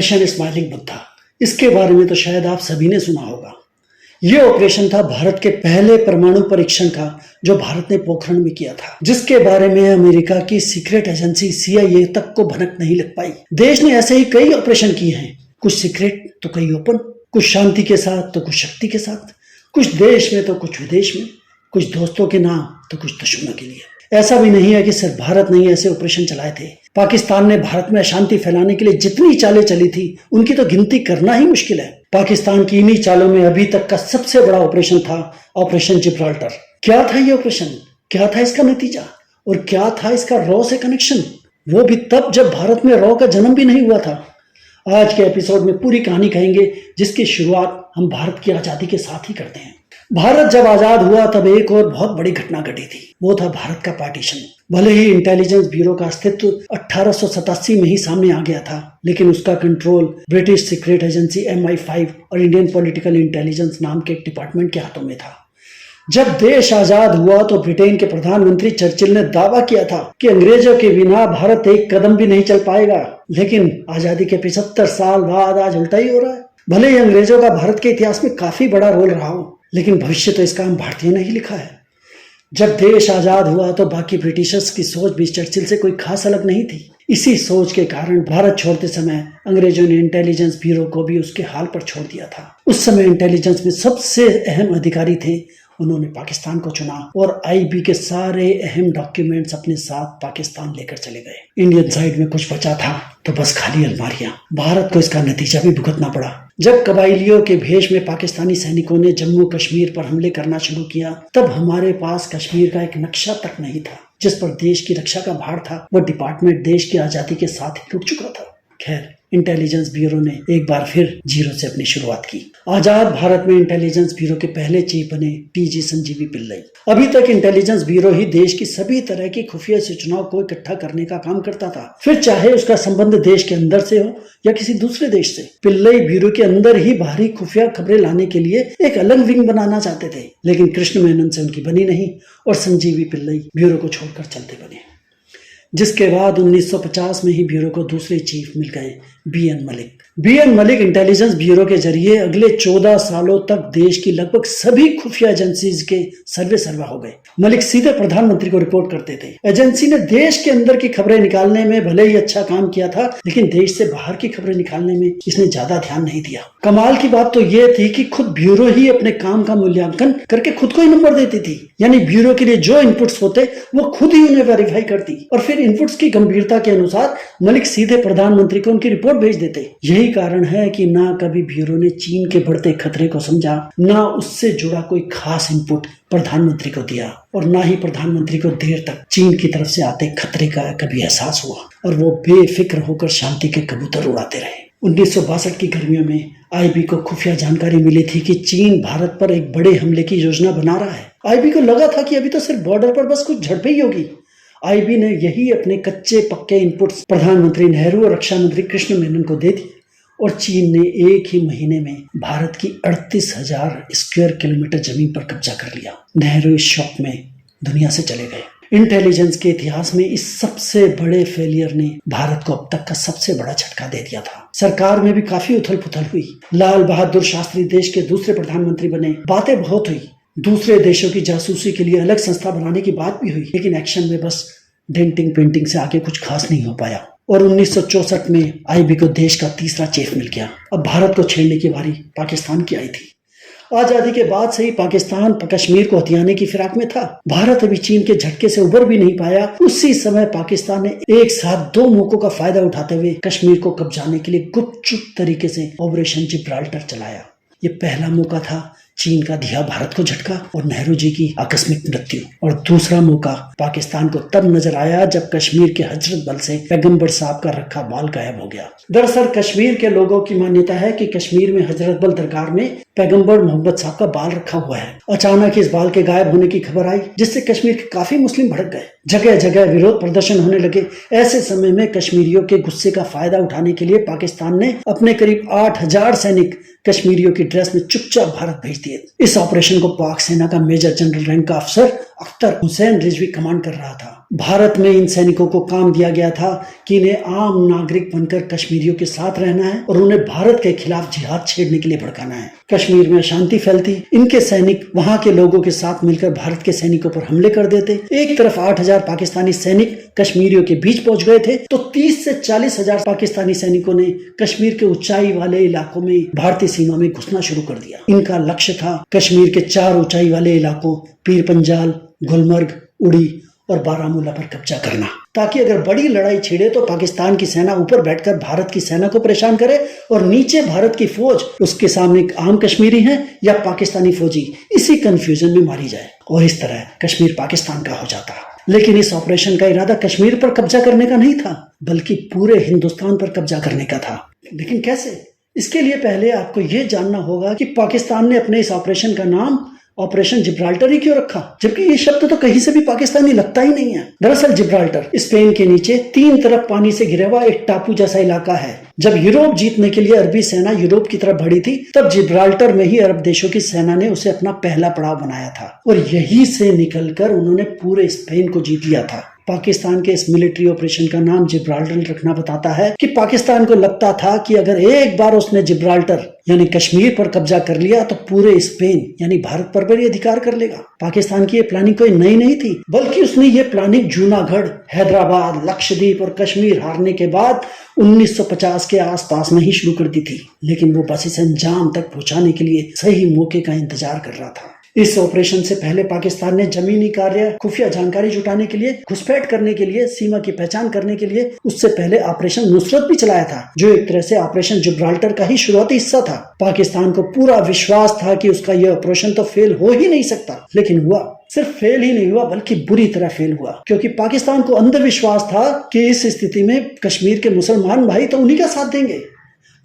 Operation smiling Buddha. इसके बारे में तो शायद आप सभी ने सुना होगा। यह ऑपरेशन था भारत के पहले परमाणु परीक्षण का जो भारत ने पोखरण में किया था, जिसके बारे में अमेरिका की सीक्रेट एजेंसी CIA तक को भनक नहीं लग पाई। देश ने ऐसे ही कई ऑपरेशन किए हैं, कुछ सीक्रेट तो कई ओपन, कुछ शांति के साथ तो कुछ शक्ति के साथ, कुछ देश में तो कुछ विदेश में, कुछ दोस्तों के नाम तो कुछ दुश्मनों के लिए। ऐसा भी नहीं है कि सिर्फ भारत ने ऐसे ऑपरेशन चलाए थे। पाकिस्तान ने भारत में अशांति फैलाने के लिए जितनी चालें चली थी उनकी तो गिनती करना ही मुश्किल है। पाकिस्तान की इन्हीं चालों में अभी तक का सबसे बड़ा ऑपरेशन था ऑपरेशन जिब्राल्टर। क्या था ये ऑपरेशन, क्या था इसका नतीजा और क्या था इसका रॉ से कनेक्शन, वो भी तब जब भारत में रॉ का जन्म भी नहीं हुआ था। आज के एपिसोड में पूरी कहानी कहेंगे, जिसकी शुरुआत हम भारत की आजादी के साथ ही करते हैं। भारत जब आजाद हुआ तब एक और बहुत बड़ी घटना घटी थी, वो था भारत का पार्टीशन। भले ही इंटेलिजेंस ब्यूरो का अस्तित्व 1887 में ही सामने आ गया था, लेकिन उसका control British secret agency MI5 और इंडियन पॉलिटिकल इंटेलिजेंस नाम के एक डिपार्टमेंट के हाथों में था। जब देश आजाद हुआ तो ब्रिटेन के प्रधानमंत्री चर्चिल ने दावा किया था कि अंग्रेजों के बिना भारत एक कदम भी नहीं चल पाएगा, लेकिन आजादी के 75 साल बाद आज उल्टा ही हो रहा है। भले ही अंग्रेजों का भारत के इतिहास में काफी बड़ा रोल रहा हो, लेकिन भविष्य तो इसका हम भारतीय ने ही लिखा है। जब देश आजाद हुआ तो बाकी ब्रिटिशर्स की सोच भी चर्चिल से कोई खास अलग नहीं थी। इसी सोच के कारण भारत छोड़ते समय अंग्रेजों ने इंटेलिजेंस ब्यूरो को भी उसके हाल पर छोड़ दिया था। उस समय इंटेलिजेंस में सबसे अहम अधिकारी थे, उन्होंने पाकिस्तान को चुना और IB के सारे अहम डॉक्यूमेंट्स अपने साथ पाकिस्तान लेकर चले गए। इंडियन साइड में कुछ बचा था तो बस खाली अलमारियां। भारत को इसका नतीजा भी भुगतना पड़ा। जब कबाइलियों के भेष में पाकिस्तानी सैनिकों ने जम्मू कश्मीर पर हमले करना शुरू किया, तब हमारे पास कश्मीर का एक नक्शा तक नहीं था जिस पर देश की रक्षा का भार था। वह डिपार्टमेंट देश की आजादी के साथ ही रुक चुका था। खैर, इंटेलिजेंस ब्यूरो ने एक बार फिर जीरो से अपनी शुरुआत की। आजाद भारत में इंटेलिजेंस ब्यूरो के पहले चीफ बने TG संजीवी पिल्लई। अभी तक इंटेलिजेंस ब्यूरो ही देश की सभी तरह की खुफिया सूचनाओं को इकट्ठा करने का काम करता था, फिर चाहे उसका संबंध देश के अंदर से हो या किसी दूसरे देश से। पिल्लई ब्यूरो के अंदर ही बाहरी खुफिया खबरें लाने के लिए एक अलग विंग बनाना चाहते थे, लेकिन कृष्ण मेनन से उनकी बनी नहीं और संजीवी पिल्लई ब्यूरो को छोड़कर चलते बने। जिसके बाद 1950 में ही ब्यूरो को दूसरे चीफ मिल गए, BN Malik. BN Malik intelligence bureau के जरिए अगले 14 सालों तक देश की लगभग सभी खुफिया एजेंसीज के सर्वे हो गए। मलिक सीधे प्रधानमंत्री को रिपोर्ट करते थे। एजेंसी ने देश के अंदर की खबरें निकालने में भले ही अच्छा काम किया था, लेकिन देश से बाहर की खबरें निकालने में इसने ज्यादा ध्यान नहीं दिया। कमाल की बात तो यह थी कि खुद ब्यूरो ही अपने काम का मूल्यांकन करके खुद को ही नंबर देती थी, यानी ब्यूरो के लिए जो इनपुट्स होते वो खुद ही उन्हें वेरीफाई करती और फिर इनपुट्स की गंभीरता के अनुसार मलिक सीधे प्रधानमंत्री को उनकी रिपोर्ट भेज देते। यही कारण है कि ना कभी ब्यूरो ने चीन के बढ़ते खतरे को समझा, ना उससे जुड़ा कोई खास इनपुट प्रधानमंत्री को दिया और ना ही प्रधानमंत्री को देर तक चीन की तरफ से आते खतरे का कभी एहसास हुआ और वो बेफिक्र होकर शांति के कबूतर उड़ाते रहे। 1962 की गर्मियों में IB को खुफिया जानकारी मिली थी कि चीन भारत पर एक बड़े हमले की योजना बना रहा है। IB को लगा था कि अभी तो सिर्फ बॉर्डर पर बस कुछ झड़पें ही होगी। IB ने यही अपने कच्चे पक्के इनपुट्स प्रधानमंत्री नेहरू और रक्षा मंत्री कृष्ण मेनन को दे दी और चीन ने एक ही महीने में भारत की 38,000 स्क्वायर किलोमीटर जमीन पर कब्जा कर लिया। नेहरू इस शॉक में दुनिया से चले गए। इंटेलिजेंस के इतिहास में इस सबसे बड़े फेलियर ने भारत को अब तक का सबसे बड़ा झटका दे दिया था। सरकार में भी काफी उथल पुथल हुई। लाल बहादुर शास्त्री देश के दूसरे प्रधानमंत्री बने, बातें बहुत हुई। दूसरे देशों की जासूसी के लिए अलग संस्था बनाने की बात भी हुई, लेकिन एक्शन में बस डेंटिंग पेंटिंग से आगे कुछ खास नहीं हो पाया और 1964 में IB को देश का तीसरा चीफ मिल गया। अब भारत को छेड़ने की बारी पाकिस्तान की आई थी। आजादी के बाद से ही पाकिस्तान कश्मीर को हथियाने की फिराक में था। भारत अभी चीन के झटके से उबर भी नहीं पाया। उसी समय पाकिस्तान ने एक साथ दो मौकों का फायदा उठाते हुए कश्मीर को कब्जाने के लिए गुपचुप तरीके से ऑपरेशन जिब्राल्टर चलाया। ये पहला मौका था चीन का दिया भारत को झटका और नेहरू जी की आकस्मिक मृत्यु, और दूसरा मौका पाकिस्तान को तब नजर आया जब कश्मीर के हजरत बल से पैगंबर साहब का रखा बाल गायब हो गया। दरअसल कश्मीर के लोगों की मान्यता है कि कश्मीर में हजरत बल दरगाह में पैगंबर मोहम्मद साहब का बाल रखा हुआ है। अचानक इस बाल के गायब होने की खबर आई, जिससे कश्मीर के काफी मुस्लिम भड़क गए। जगह जगह विरोध प्रदर्शन होने लगे। ऐसे समय में कश्मीरियों के गुस्से का फायदा उठाने के लिए पाकिस्तान ने अपने करीब 8,000 सैनिक कश्मीरियों की ड्रेस में चुपचाप भारत भेज दिए। इस ऑपरेशन को पाक सेना का मेजर जनरल रैंक का अफसर अख्तर हुसैन रिजवी कमांड कर रहा था। भारत में इन सैनिकों को काम दिया गया था कि इन्हें आम नागरिक बनकर कश्मीरियों के साथ रहना है और उन्हें भारत के खिलाफ जिहाद छेड़ने के लिए भड़काना है। कश्मीर में शांति फैलती, इनके सैनिक वहां के लोगों के साथ मिलकर भारत के सैनिकों पर हमले कर देते। एक तरफ 8,000 पाकिस्तानी सैनिक कश्मीरियों के बीच पहुंच गए थे, तो 30 से 40,000 पाकिस्तानी सैनिकों ने कश्मीर के ऊंचाई वाले इलाकों में भारतीय सीमा में घुसना शुरू कर दिया। इनका लक्ष्य था कश्मीर के 4 ऊंचाई वाले इलाकों पीर पंजाल, गुलमर्ग, उड़ी और बारामूला पर कब्जा करना, ताकि अगर बड़ी लड़ाई छिड़े तो पाकिस्तान की सेना ऊपर बैठकर भारत की सेना को परेशान करे और नीचे भारत की फौज उसके सामने आम कश्मीरी है या पाकिस्तानी फौजी, इसी कंफ्यूजन में मारी जाए और इस तरह कश्मीर पाकिस्तान का हो जाता। लेकिन इस ऑपरेशन का इरादा कश्मीर पर कब्जा करने का नहीं था, बल्कि पूरे हिंदुस्तान पर कब्जा करने का था। लेकिन कैसे? इसके लिए पहले आपको यह जानना होगा कि पाकिस्तान ने अपने इस ऑपरेशन का नाम ऑपरेशन जिब्राल्टर ही क्यों रखा, जबकि ये शब्द तो कहीं से भी पाकिस्तानी लगता ही नहीं है। दरअसल जिब्राल्टर स्पेन के नीचे 3 तरफ पानी से घिरा हुआ एक टापू जैसा इलाका है। जब यूरोप जीतने के लिए अरबी सेना यूरोप की तरफ बढ़ी थी, तब जिब्राल्टर में ही अरब देशों की सेना ने उसे अपना पहला पड़ाव बनाया था और यहीं से निकलकर उन्होंने पूरे स्पेन को जीत लिया था। पाकिस्तान के इस मिलिट्री ऑपरेशन का नाम जिब्राल्टर रखना बताता है कि पाकिस्तान को लगता था कि अगर एक बार उसने जिब्राल्टर यानी कश्मीर पर कब्जा कर लिया तो पूरे स्पेन यानी भारत पर भी अधिकार कर लेगा। पाकिस्तान की ये प्लानिंग कोई नई नहीं थी, बल्कि उसने ये प्लानिंग जूनागढ़, हैदराबाद, लक्षद्वीप और कश्मीर हारने के बाद 1950 के आसपास में ही शुरू कर दी थी। लेकिन वो बस इसे अंजाम तक पहुंचाने के लिए सही मौके का इंतजार कर रहा था। इस ऑपरेशन से पहले पाकिस्तान ने जमीनी कार्य, खुफिया जानकारी जुटाने के लिए, घुसपैठ करने के लिए, सीमा की पहचान करने के लिए उससे पहले ऑपरेशन नुसरत भी चलाया था, जो एक तरह से ऑपरेशन जिब्राल्टर का ही शुरुआती हिस्सा था। पाकिस्तान को पूरा विश्वास था कि उसका यह ऑपरेशन तो फेल हो ही नहीं सकता, लेकिन हुआ। सिर्फ फेल ही नहीं हुआ बल्कि बुरी तरह फेल हुआ, क्योंकि पाकिस्तान को अंधविश्वास था कि इस स्थिति में कश्मीर के मुसलमान भाई तो उन्हीं का साथ देंगे।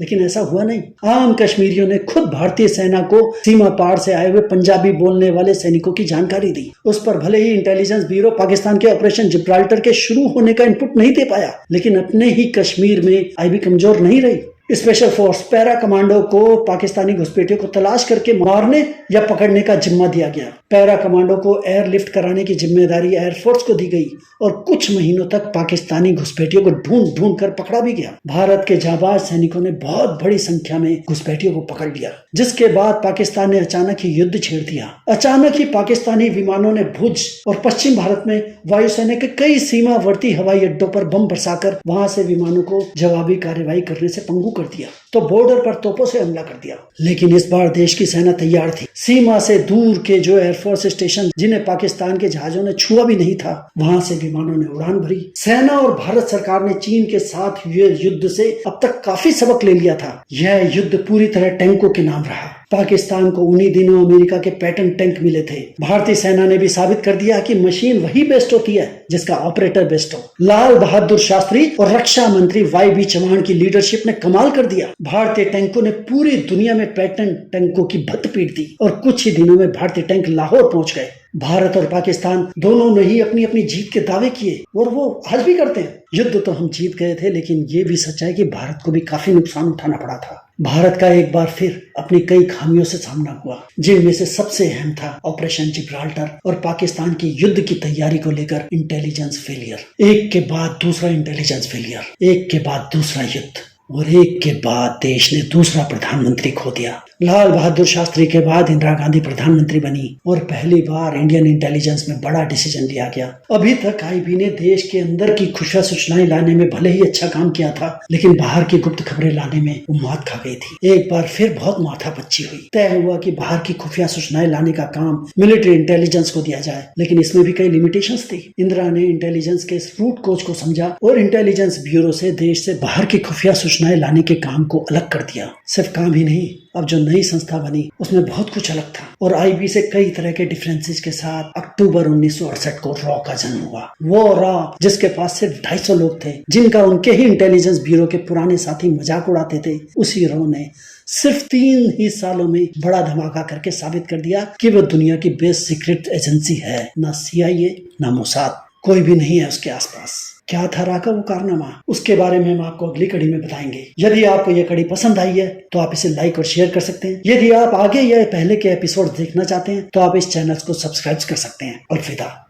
लेकिन ऐसा हुआ नहीं। आम कश्मीरियों ने खुद भारतीय सेना को सीमा पार से आए हुए पंजाबी बोलने वाले सैनिकों की जानकारी दी। उस पर भले ही इंटेलिजेंस ब्यूरो पाकिस्तान के ऑपरेशन जिब्राल्टर के शुरू होने का इनपुट नहीं दे पाया, लेकिन अपने ही कश्मीर में आईबी कमजोर नहीं रही। स्पेशल फोर्स पैरा कमांडो को पाकिस्तानी घुसपैठियों को तलाश करके मारने या पकड़ने का जिम्मा दिया गया। पैरा कमांडो को एयरलिफ्ट कराने की जिम्मेदारी एयरफोर्स को दी गई और कुछ महीनों तक पाकिस्तानी घुसपैठियों को ढूंढ ढूंढ कर पकड़ा भी गया। भारत के जाबाज सैनिकों ने बहुत बड़ी संख्या में घुसपैठियों को पकड़ लिया, जिसके बाद पाकिस्तान ने अचानक ही युद्ध छेड़ दिया। अचानक ही पाकिस्तानी विमानों ने भुज और पश्चिम भारत में वायुसेना के कई सीमावर्ती हवाई अड्डों पर बम बरसाकर वहां से विमानों को जवाबी कार्रवाई करने से पंगु कर दिया, तो बॉर्डर पर तोपों से हमला कर दिया। लेकिन इस बार देश की सेना तैयार थी। सीमा से दूर के जो एयरफोर्स स्टेशन जिन्हें पाकिस्तान के जहाजों ने छुआ भी नहीं था, वहां से विमानों ने उड़ान भरी। सेना और भारत सरकार ने चीन के साथ हुए युद्ध से अब तक काफी सबक ले लिया था। यह युद्ध पूरी तरह टैंकों के नाम रहा। पाकिस्तान को उन्हीं दिनों अमेरिका के पैटर्न टैंक मिले थे। भारतीय सेना ने भी साबित कर दिया कि मशीन वही बेस्ट होती है जिसका ऑपरेटर बेस्ट हो। लाल बहादुर शास्त्री और रक्षा मंत्री वाई.बी. चौहान की लीडरशिप ने कमाल कर दिया। भारतीय टैंकों ने पूरी दुनिया में पैटर्न टैंकों की भद्द पीट दी और कुछ ही दिनों में भारतीय टैंक लाहौर पहुंच गए। भारत और पाकिस्तान दोनों ने ही अपनी अपनी जीत के दावे किए और वो आज भी करते हैं। युद्ध तो हम जीत गए थे, लेकिन ये भी सच है कि भारत को भी काफी नुकसान उठाना पड़ा था। भारत का एक बार फिर अपनी कई खामियों से सामना हुआ, जिनमें से सबसे अहम था ऑपरेशन जिब्राल्टर और पाकिस्तान की युद्ध की तैयारी को लेकर इंटेलिजेंस फेलियर। एक के बाद दूसरा इंटेलिजेंस फेलियर, एक के बाद दूसरा युद्ध और एक के बाद देश ने दूसरा प्रधानमंत्री खो दिया। लाल बहादुर शास्त्री के बाद इंदिरा गांधी प्रधानमंत्री बनी और पहली बार इंडियन इंटेलिजेंस में बड़ा डिसीजन लिया गया। अभी तक आईबी ने देश के अंदर की खुफिया सूचनाएं लाने में भले ही अच्छा काम किया था, लेकिन बाहर की गुप्त खबरें लाने में वो मात खा गई थी। एक बार फिर बहुत माथापच्ची हुई। तय हुआ कि बाहर की खुफिया सूचनाएं लाने का काम मिलिट्री इंटेलिजेंस को दिया जाए, लेकिन इसमें भी कई लिमिटेशंस थी। इंदिरा ने इंटेलिजेंस के इस रूट कोच को समझा और इंटेलिजेंस ब्यूरो से देश से बाहर की खुफिया सूचनाएं लाने के काम को अलग कर दिया। सिर्फ काम ही नहीं, अब जो नई संस्था बनी उसमें बहुत कुछ अलग था और आईबी से कई तरह के डिफरेंसेस के साथ अक्टूबर 1968 को रॉ का जन्म हुआ। वो रॉ जिसके पास सिर्फ 250 लोग थे, जिनका उनके ही इंटेलिजेंस ब्यूरो के पुराने साथी मजाक उड़ाते थे, उसी रॉ ने सिर्फ 3 ही सालों में बड़ा धमाका करके साबित कर दिया कि वो दुनिया की बेस्ट सीक्रेट एजेंसी है। ना CIA ना मोसाद, कोई भी नहीं है उसके आसपास। क्या था रा का वो कारनामा, उसके बारे में हम आपको अगली कड़ी में बताएंगे। यदि आपको यह कड़ी पसंद आई है तो आप इसे लाइक और शेयर कर सकते हैं। यदि आप आगे या पहले के एपिसोड देखना चाहते हैं तो आप इस चैनल को सब्सक्राइब कर सकते हैं। अलविदा।